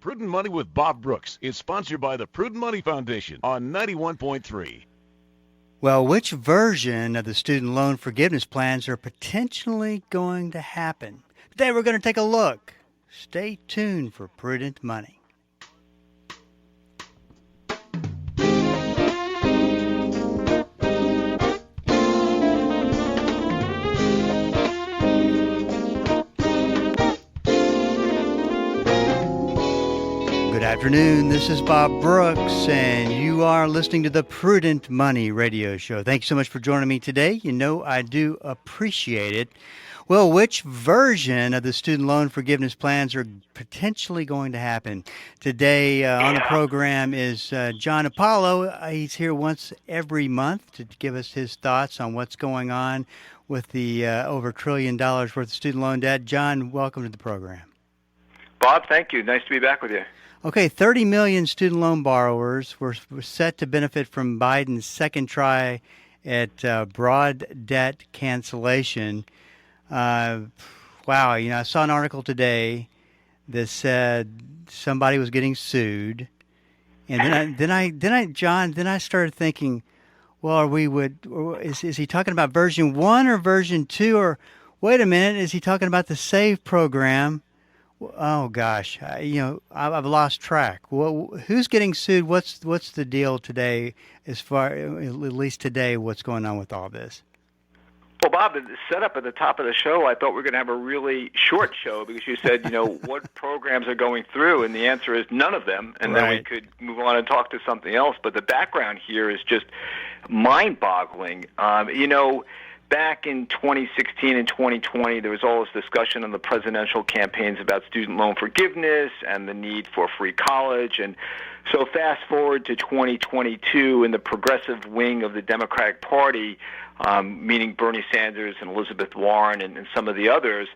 Prudent Money with Bob Brooks is sponsored by the Prudent Money Foundation on 91.3. Well, which version of the student loan forgiveness plans are potentially going to happen? Today we're going to take a look. Stay tuned for Prudent Money. Good afternoon. This is Bob Brooks, and you are listening to the Prudent Money Radio Show. Thanks so much for joining me today. You know I do appreciate it. Well, which version of the student loan forgiveness plans are potentially going to happen? Today on the program is John Hupalo. He's here once every month to give us his thoughts on what's going on with the over $1 trillion worth of student loan debt. John, welcome to the program. Bob, thank you. Nice to be back with you. Okay, 30 million student loan borrowers were set to benefit from Biden's second try at broad debt cancellation. Wow, I saw an article today that said somebody was getting sued, and then I started thinking, well, is he talking about version 1 or version 2, or wait a minute, is he talking about the SAVE program? Oh gosh, I've lost track. Well, who's getting sued? What's the deal today? As far, at least today, what's going on with all this? Well, Bob, the setup at the top of the show, I thought we were going to have a really short show because you said, what programs are going through, and the answer is none of them, and Right. then we could move on and talk to something else. But the background here is just mind-boggling. Back in 2016 and 2020, there was all this discussion on the presidential campaigns about student loan forgiveness and the need for free college. And so fast forward to 2022, in the progressive wing of the Democratic Party, meaning Bernie Sanders and Elizabeth Warren and some of the others,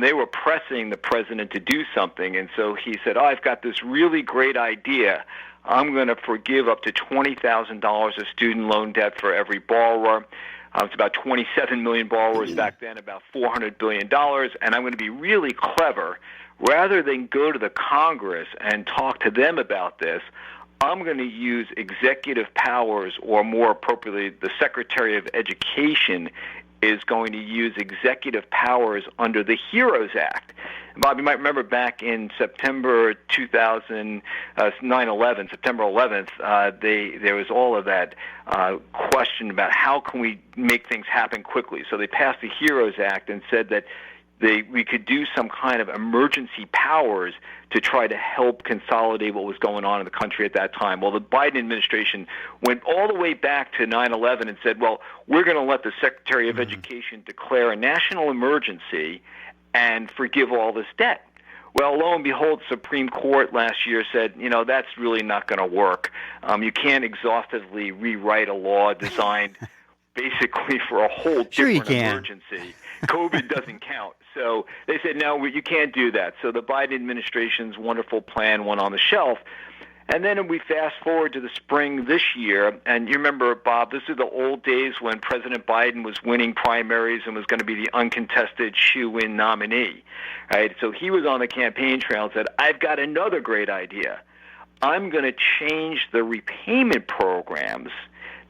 they were pressing the president to do something. And so he said, I've got this really great idea. I'm going to forgive up to $20,000 of student loan debt for every borrower. It's about 27 million borrowers back then, about $400 billion, and I'm going to be really clever. Rather than go to the Congress and talk to them about this, I'm going to use executive powers, or more appropriately, the Secretary of Education is going to use executive powers under the HEROES Act. Bob, you might remember back in September 2000, 9/11, September 11th, there was all of that question about how can we make things happen quickly. So they passed the HEROES Act and said that we could do some kind of emergency powers to try to help consolidate what was going on in the country at that time. Well, the Biden administration went all the way back to 9/11 and said, well, we're going to let the Secretary of Education declare a national emergency and forgive all this debt. Well, lo and behold, the Supreme Court last year said, that's really not going to work. You can't exhaustively rewrite a law designed basically for a whole different emergency. COVID doesn't count. So they said, no, you can't do that. So the Biden administration's wonderful plan went on the shelf. And then we fast forward to the spring this year, and you remember, Bob, this is the old days when President Biden was winning primaries and was going to be the uncontested shoe-in nominee, right? So he was on the campaign trail and said, I've got another great idea. I'm going to change the repayment programs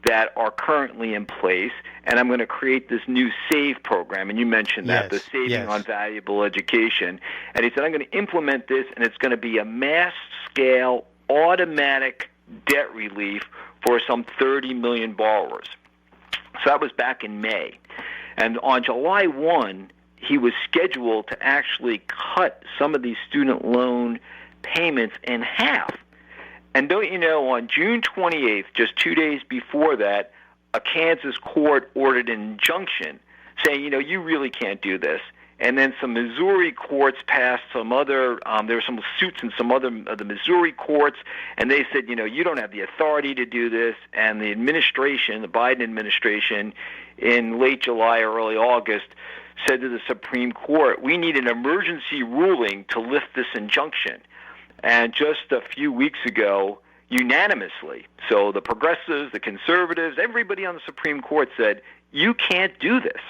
that are currently in place, and I'm going to create this new SAVE program, and you mentioned that, the Saving on Valuable Education. And he said, I'm going to implement this, and it's going to be a mass-scale automatic debt relief for some 30 million borrowers. So that was back in May. And on July 1, he was scheduled to actually cut some of these student loan payments in half. And don't you know, on June 28th, just 2 days before that, a Kansas court ordered an injunction saying, you really can't do this. And then some Missouri courts passed some other, there were some suits in some other of the Missouri courts, and they said, you don't have the authority to do this. And the administration, the Biden administration, in late July or early August, said to the Supreme Court, we need an emergency ruling to lift this injunction. And just a few weeks ago, unanimously. So the progressives, the conservatives, everybody on the Supreme Court said, you can't do this.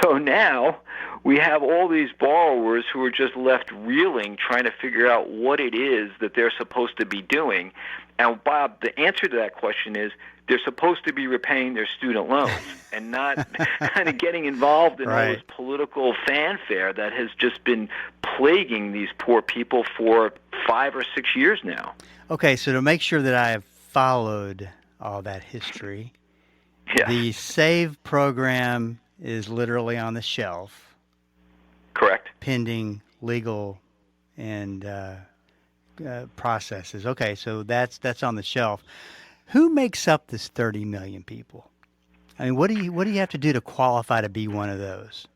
So now we have all these borrowers who are just left reeling, trying to figure out what it is that they're supposed to be doing. And Bob, the answer to that question is they're supposed to be repaying their student loans and not kind of getting involved in all this political fanfare that has just been plaguing these poor people for 5 or 6 years now. Okay, so to make sure that I have followed all that history, the SAVE program is literally on the shelf. Correct. Pending legal and processes. Okay, so that's on the shelf. Who makes up this 30 million people? I mean, what do you have to do to qualify to be one of those?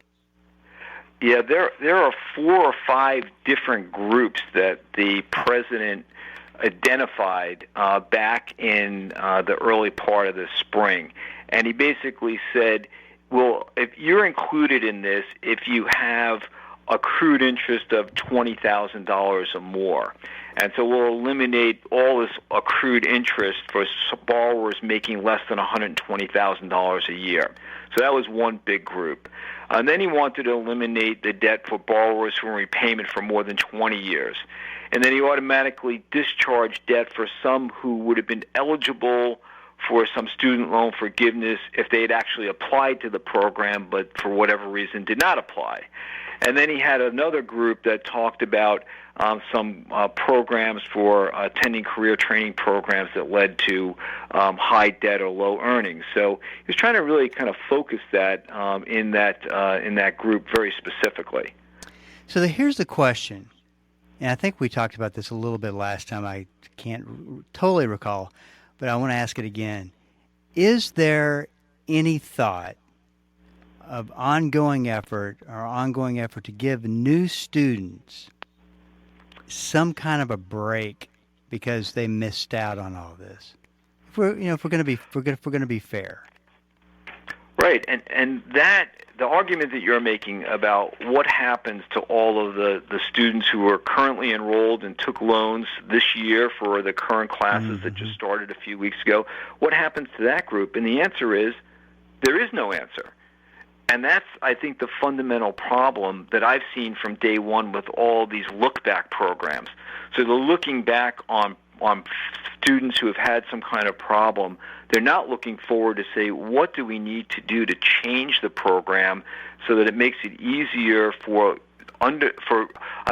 Yeah, there are 4 or 5 different groups that the president identified back in the early part of the spring. And he basically said, well, if you're included in this, if you have accrued interest of $20,000 or more. And so we'll eliminate all this accrued interest for borrowers making less than $120,000 a year. So that was one big group. And then he wanted to eliminate the debt for borrowers who were in repayment for more than 20 years. And then he automatically discharged debt for some who would have been eligible for some student loan forgiveness if they had actually applied to the program but for whatever reason did not apply. And then he had another group that talked about some programs for attending career training programs that led to high debt or low earnings. So he was trying to really kind of focus that in that group very specifically. So here's the question, and I think we talked about this a little bit last time. I can't totally recall, but I want to ask it again. Is there any thought of ongoing effort to give new students some kind of a break because they missed out on all this? If we're going to be fair. Right, and that the argument that you're making about what happens to all of the students who are currently enrolled and took loans this year for the current classes that just started a few weeks ago, what happens to that group? And the answer is there is no answer. And that's, I think, the fundamental problem that I've seen from day one with all these look-back programs. So they're looking back on students who have had some kind of problem. They're not looking forward to say, what do we need to do to change the program so that it makes it easier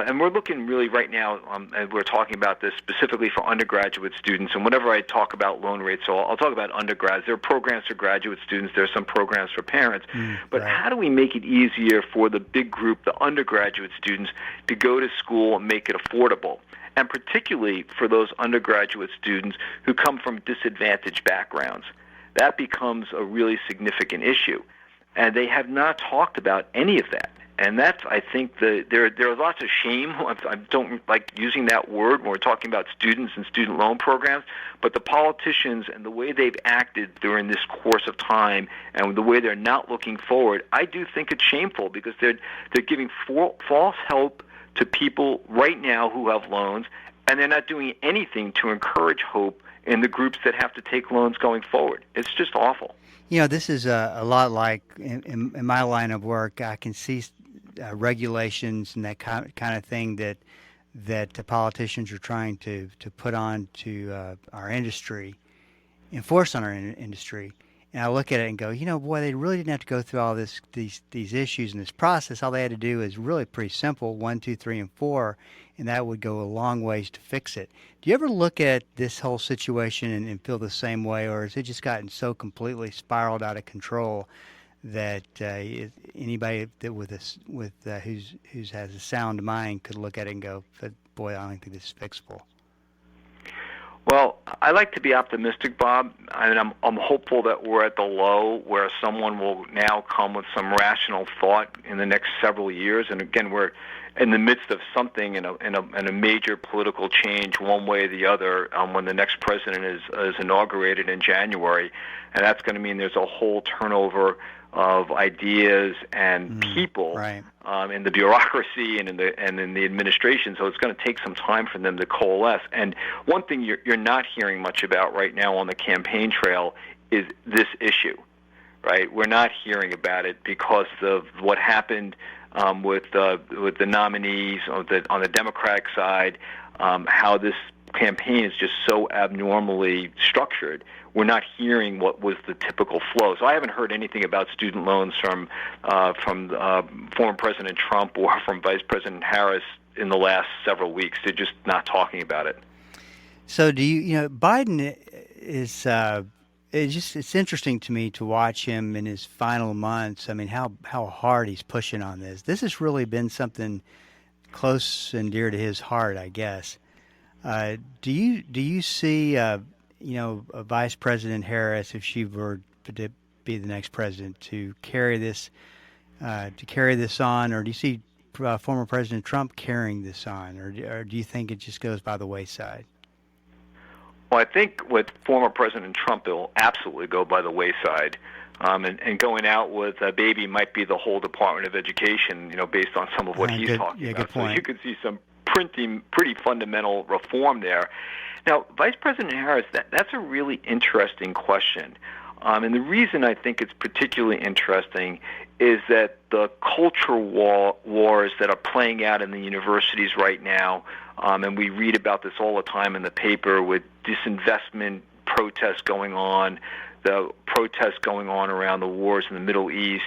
and we're looking really right now, and we're talking about this specifically for undergraduate students, and whenever I talk about loan rates, so I'll talk about undergrads. There are programs for graduate students, there are some programs for parents, but how do we make it easier for the big group, the undergraduate students, to go to school and make it affordable? And particularly for those undergraduate students who come from disadvantaged backgrounds. That becomes a really significant issue. And they have not talked about any of that. And that's, I think, there are lots of shame. I don't like using that word when we're talking about students and student loan programs, but the politicians and the way they've acted during this course of time and the way they're not looking forward, I do think it's shameful because they're giving false hope to people right now who have loans, and they're not doing anything to encourage hope in the groups that have to take loans going forward. It's just awful. This is a lot like in my line of work. I can see regulations and that kind of thing that the politicians are trying to put on to our industry, enforce on our industry. And I look at it and go, boy, they really didn't have to go through all these issues and this process. All they had to do is really pretty simple, 1, 2, 3, and 4, and that would go a long ways to fix it. Do you ever look at this whole situation and feel the same way, or has it just gotten so completely spiraled out of control that anybody that who has a sound mind could look at it and go, but boy, I don't think this is fixable? Well, I like to be optimistic, Bob, and I'm hopeful that we're at the low where someone will now come with some rational thought in the next several years. And again, we're in the midst of something in a major political change one way or the other when the next president is inaugurated in January, and that's going to mean there's a whole turnover of ideas and people right. In the bureaucracy and in the administration. So it's going to take some time for them to coalesce. And one thing you're not hearing much about right now on the campaign trail is this issue, right? We're not hearing about it because of what happened with the nominees on the Democratic side, how this campaign is just so abnormally structured. We're not hearing what was the typical flow. So I haven't heard anything about student loans from former President Trump or from Vice President Harris in the last several weeks. They're just not talking about it. So Biden is it's interesting to me to watch him in his final months. I mean, how hard he's pushing on this. This has really been something close and dear to his heart, I guess. Do you see Vice President Harris, if she were to be the next president, to carry this on, or do you see former President Trump carrying this on, or do you think it just goes by the wayside? Well, I think with former President Trump, it will absolutely go by the wayside. And going out with a baby might be the whole Department of Education, based on some of what he's talking about. Good point. So you could see some pretty fundamental reform there. Now, Vice President Harris, that's a really interesting question. And the reason I think it's particularly interesting is that the culture wars that are playing out in the universities right now, and we read about this all the time in the paper with disinvestment protests going on, the protests going on around the wars in the Middle East,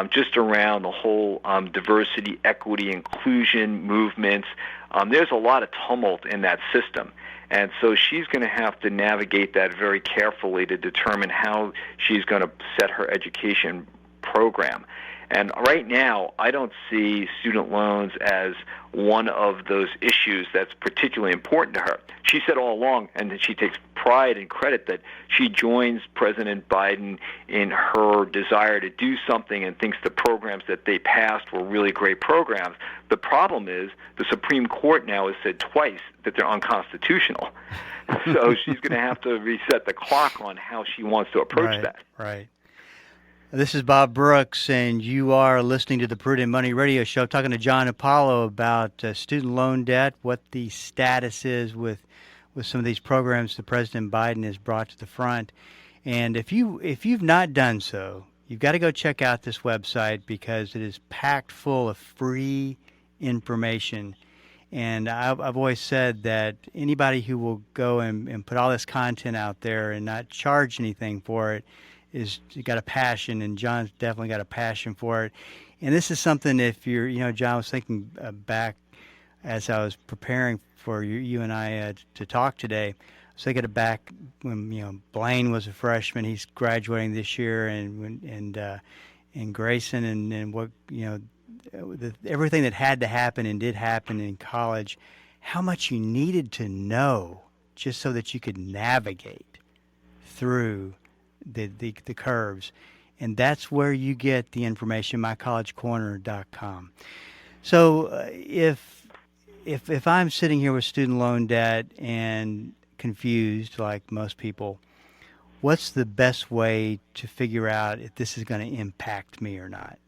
just around the whole diversity, equity, inclusion movements. There's a lot of tumult in that system. And so she's going to have to navigate that very carefully to determine how she's going to set her education program. And right now, I don't see student loans as one of those issues that's particularly important to her. She said all along, and she takes pride and credit, that she joins President Biden in her desire to do something and thinks the programs that they passed were really great programs. The problem is the Supreme Court now has said twice that they're unconstitutional. So she's going to have to reset the clock on how she wants to approach that. Right. This is Bob Brooks, and you are listening to the Prudent Money Radio Show, talking to John Hupalo about student loan debt, what the status is with some of these programs that President Biden has brought to the front. And if you've not done so, you've got to go check out this website because it is packed full of free information. And I've always said that anybody who will go and put all this content out there and not charge anything for it is got a passion, and John's definitely got a passion for it. And this is something, if you're, John, I was thinking back as I was preparing for you and I to talk today. I was thinking back when Blaine was a freshman. He's graduating this year, and Grayson, and what everything that had to happen and did happen in college. How much you needed to know just so that you could navigate through the curves, and that's where you get the information. mycollegecorner.com. So if I'm sitting here with student loan debt and confused like most people, what's the best way to figure out if this is going to impact me or not?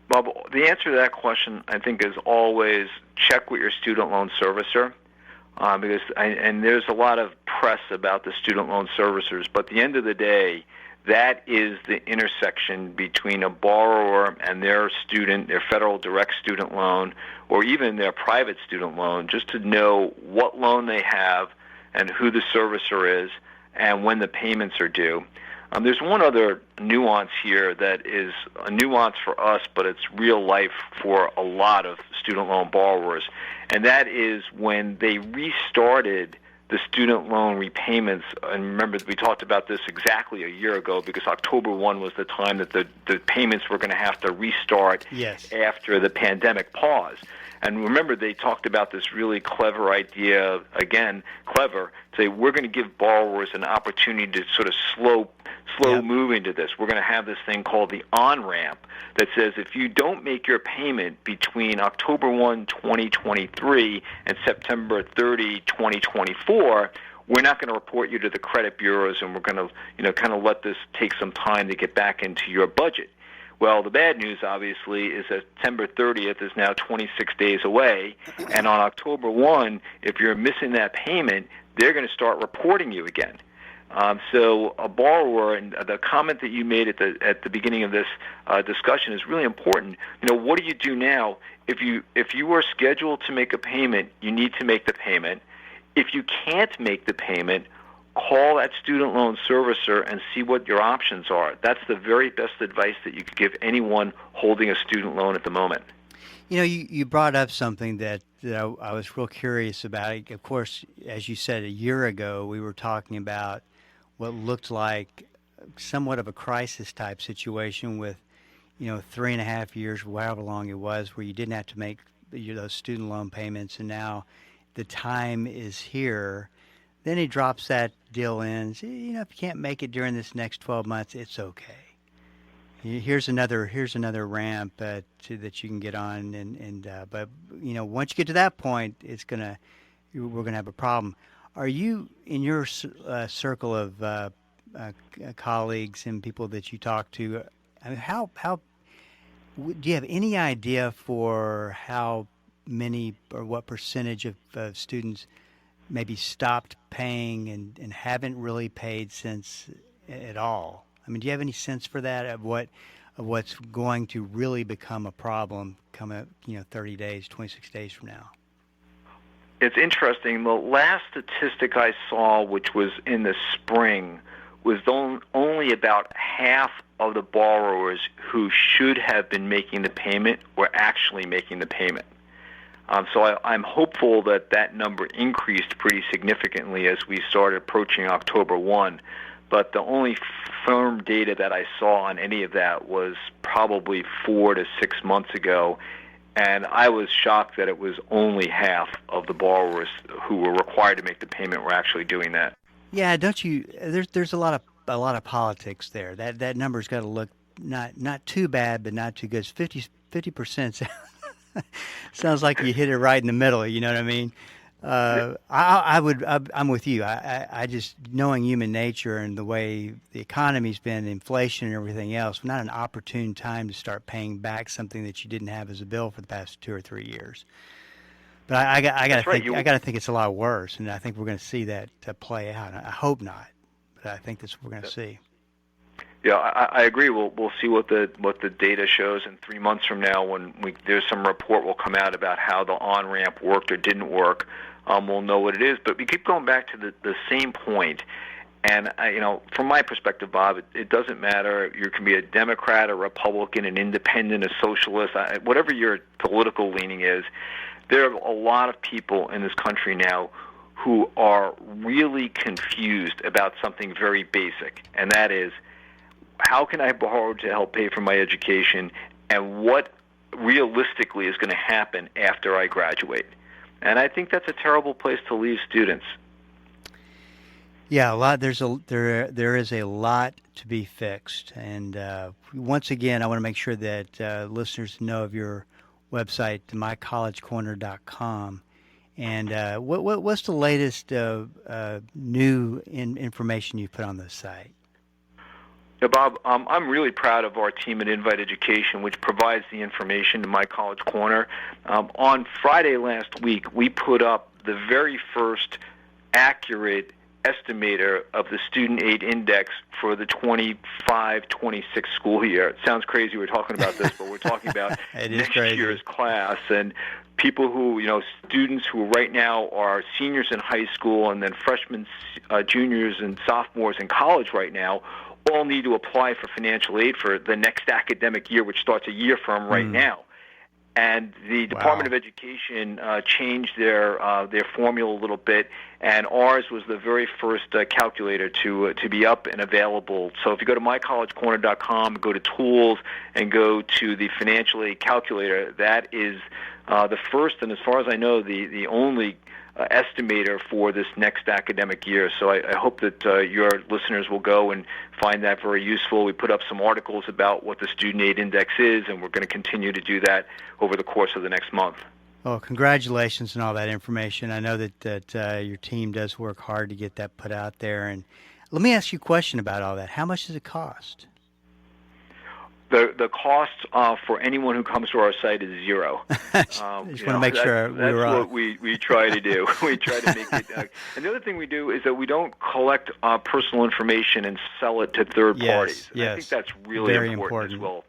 Bob, the answer to that question, I think, is always check with your student loan servicer. Because there's a lot of press about the student loan servicers, but at the end of the day, that is the intersection between a borrower and their federal direct student loan, or even their private student loan, just to know what loan they have and who the servicer is and when the payments are due. There's one other nuance here that is a nuance for us, but it's real life for a lot of student loan borrowers, and that is when they restarted the student loan repayments. And remember, we talked about this exactly a year ago because October 1 was the time that the payments were going to have to restart yes. after the pandemic pause. And remember, they talked about this really clever idea, again, clever, say we're going to give borrowers an opportunity to sort of slow move into this. We're going to have this thing called the on-ramp that says if you don't make your payment between October 1, 2023 and September 30, 2024, we're not going to report you to the credit bureaus, and we're going to, kind of let this take some time to get back into your budget. Well, the bad news, obviously, is that September 30th is now 26 days away, and on October 1, if you're missing that payment, they're going to start reporting you again. So a borrower, and the comment that you made at the beginning of this discussion is really important. What do you do now? If you are scheduled to make a payment, you need to make the payment. If you can't make the payment, call that student loan servicer and see what your options are. That's the very best advice that you could give anyone holding a student loan at the moment. You brought up something that I was real curious about. Of course, as you said, a year ago, we were talking about what looked like somewhat of a crisis type situation with, 3.5 years, however long it was, where you didn't have to make those student loan payments, and now the time is here. Then he drops that deal in. If you can't make it during this next 12 months, it's okay. Here's another ramp that you can get on, but once you get to that point, we're gonna have a problem. Are you, in your circle of colleagues and people that you talk to, how do you have any idea for how many or what percentage of students maybe stopped paying and haven't really paid since at all? I mean, do you have any sense for that, of what's going to really become a problem come 30 days, 26 days from now? It's interesting. The last statistic I saw, which was in the spring, was only about half of the borrowers who should have been making the payment were actually making the payment. So I'm hopeful that number increased pretty significantly as we started approaching October 1. But the only firm data that I saw on any of that was probably 4 to 6 months ago. And I was shocked that it was only half of the borrowers who were required to make the payment were actually doing that. Yeah, don't you? There's a lot of politics there. That number's got to look not too bad, but not too good. 50% sounds like you hit it right in the middle. You know what I mean? I'm with you. I just, knowing human nature and the way the economy's been, inflation and everything else, not an opportune time to start paying back something that you didn't have as a bill for the past 2 or 3 years. But I got to think it's a lot worse, and I think we're going to see that play out. I hope not, but I think that's what we're going to see. Yeah, I agree. We'll see what the data shows in 3 months from now when there's some report will come out about how the on-ramp worked or didn't work. We'll know what it is. But we keep going back to the same point. And, from my perspective, Bob, it doesn't matter. You can be a Democrat, a Republican, an independent, a socialist, whatever your political leaning is. There are a lot of people in this country now who are really confused about something very basic, and that is, how can I borrow to help pay for my education, and what realistically is going to happen after I graduate? And I think that's a terrible place to leave students. Yeah, there is a lot to be fixed, and once again, I want to make sure that listeners know of your website, mycollegecorner.com, and what's the latest new information you put on the site? Yeah, Bob, I'm really proud of our team at Invite Education, which provides the information to My College Corner. On Friday last week, we put up the very first accurate estimator of the student aid index for the 25-26 school year. It sounds crazy we're talking about this, but we're talking about next year's class. And people who, students who right now are seniors in high school and then freshmen, juniors, and sophomores in college right now all need to apply for financial aid for the next academic year, which starts a year from right now. And the Department of Education changed their formula a little bit, and ours was the very first calculator to be up and available. So if you go to mycollegecorner.com, go to Tools, and go to the financial aid calculator, that is the first and, as far as I know, the only estimator for this next academic year. So I hope that your listeners will go and find that very useful. We put up some articles about what the Student Aid Index is, and we're going to continue to do that over the course of the next month. Well, congratulations on all that information. I know that your team does work hard to get that put out there. And let me ask you a question about all that. How much does it cost? The cost for anyone who comes to our site is zero. I just want to make sure that's what we try to do. We try to make it. And the other thing we do is that we don't collect personal information and sell it to third parties. And I think that's really very important as well.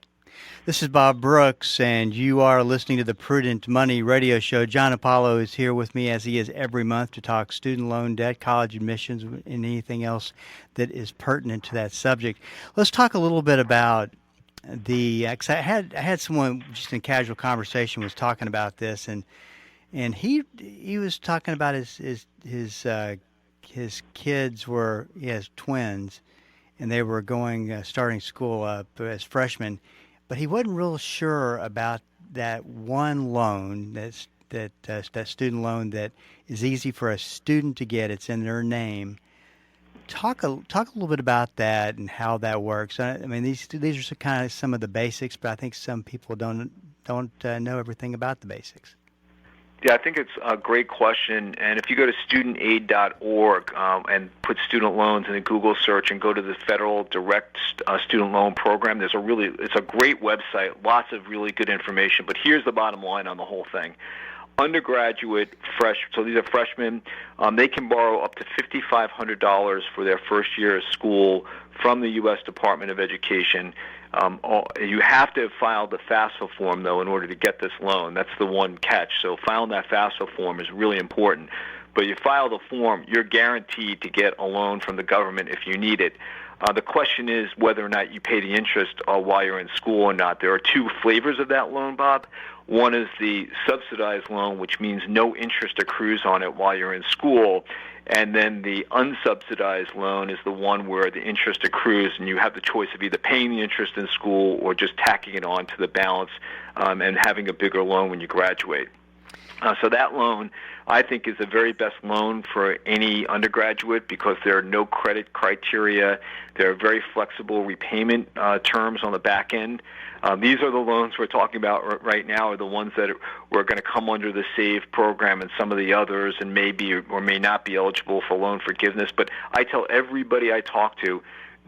This is Bob Brooks, and you are listening to the Prudent Money Radio Show. John Hupalo is here with me, as he is every month, to talk student loan debt, college admissions, and anything else that is pertinent to that subject. Let's talk a little bit about cause I had someone just in casual conversation was talking about this, and he was talking about his kids he has twins, and they were starting school up as freshmen, but he wasn't real sure about that one loan that student loan that is easy for a student to get. It's in their name. Talk a little bit about that and how that works. I mean, these are kind of some of the basics, but I think some people don't know everything about the basics. Yeah, I think it's a great question. And if you go to studentaid.org and put student loans in a Google search and go to the Federal Direct Student Loan Program, it's a great website, lots of really good information. But here's the bottom line on the whole thing. Undergraduate, so these are freshmen, they can borrow up to $5,500 for their first year of school from the U.S. Department of Education. You have to have filed the FAFSA form, though, in order to get this loan. That's the one catch. So filing that FAFSA form is really important. But you file the form, you're guaranteed to get a loan from the government if you need it. The question is whether or not you pay the interest while you're in school or not. There are two flavors of that loan, Bob. One is the subsidized loan, which means no interest accrues on it while you're in school. And then the unsubsidized loan is the one where the interest accrues, and you have the choice of either paying the interest in school or just tacking it on to the balance and having a bigger loan when you graduate. So that loan, I think, is the very best loan for any undergraduate because there are no credit criteria. There are very flexible repayment terms on the back end. These are the loans we're talking about right now, are the ones that were going to come under the SAVE program, and some of the others and may be or may not be eligible for loan forgiveness. But I tell everybody I talk to,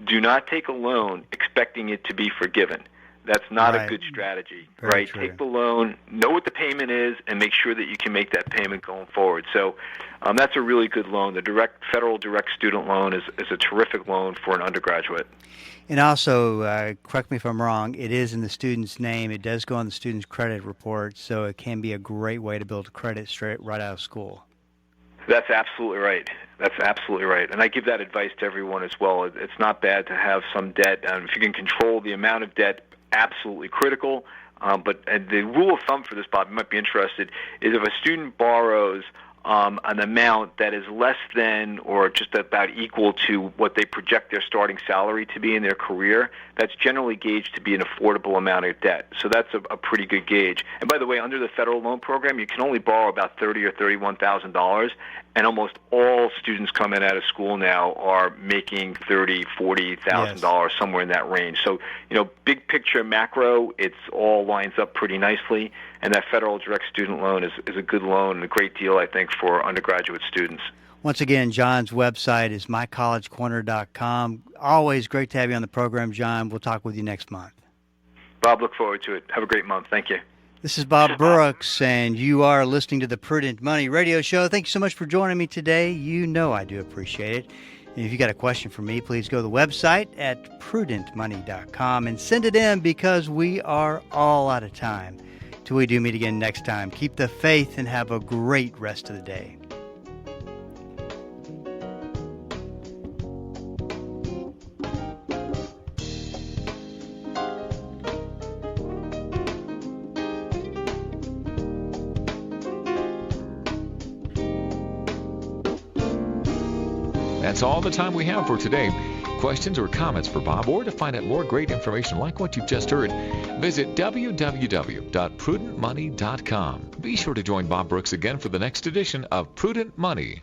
do not take a loan expecting it to be forgiven. That's not a good strategy, right? True. Take the loan, know what the payment is, and make sure that you can make that payment going forward. So that's a really good loan. The federal direct student loan is a terrific loan for an undergraduate. And also, correct me if I'm wrong, it is in the student's name. It does go on the student's credit report, so it can be a great way to build credit right out of school. That's absolutely right. That's absolutely right. And I give that advice to everyone as well. It's not bad to have some debt. If you can control the amount of debt, absolutely critical. But the rule of thumb for this, Bob, you might be interested, is if a student borrows an amount that is less than or just about equal to what they project their starting salary to be in their career, that's generally gauged to be an affordable amount of debt. So that's a pretty good gauge. And by the way, under the federal loan program, you can only borrow about $30,000 or $31,000, and almost all students coming out of school now are making $30,000, $40,000, somewhere in that range. So, big picture macro, it's all lines up pretty nicely. And that federal direct student loan is a good loan and a great deal, I think, for undergraduate students. Once again, John's website is mycollegecorner.com. Always great to have you on the program, John. We'll talk with you next month. Bob, look forward to it. Have a great month. Thank you. This is Bob Brooks, and you are listening to the Prudent Money Radio Show. Thank you so much for joining me today. You know I do appreciate it. And if you got a question for me, please go to the website at prudentmoney.com and send it in, because we are all out of time. Till we do meet again next time, keep the faith and have a great rest of the day. That's all the time we have for today. questions or comments for Bob, or to find out more great information like what you've just heard, visit www.prudentmoney.com. Be sure to join Bob Brooks again for the next edition of Prudent Money.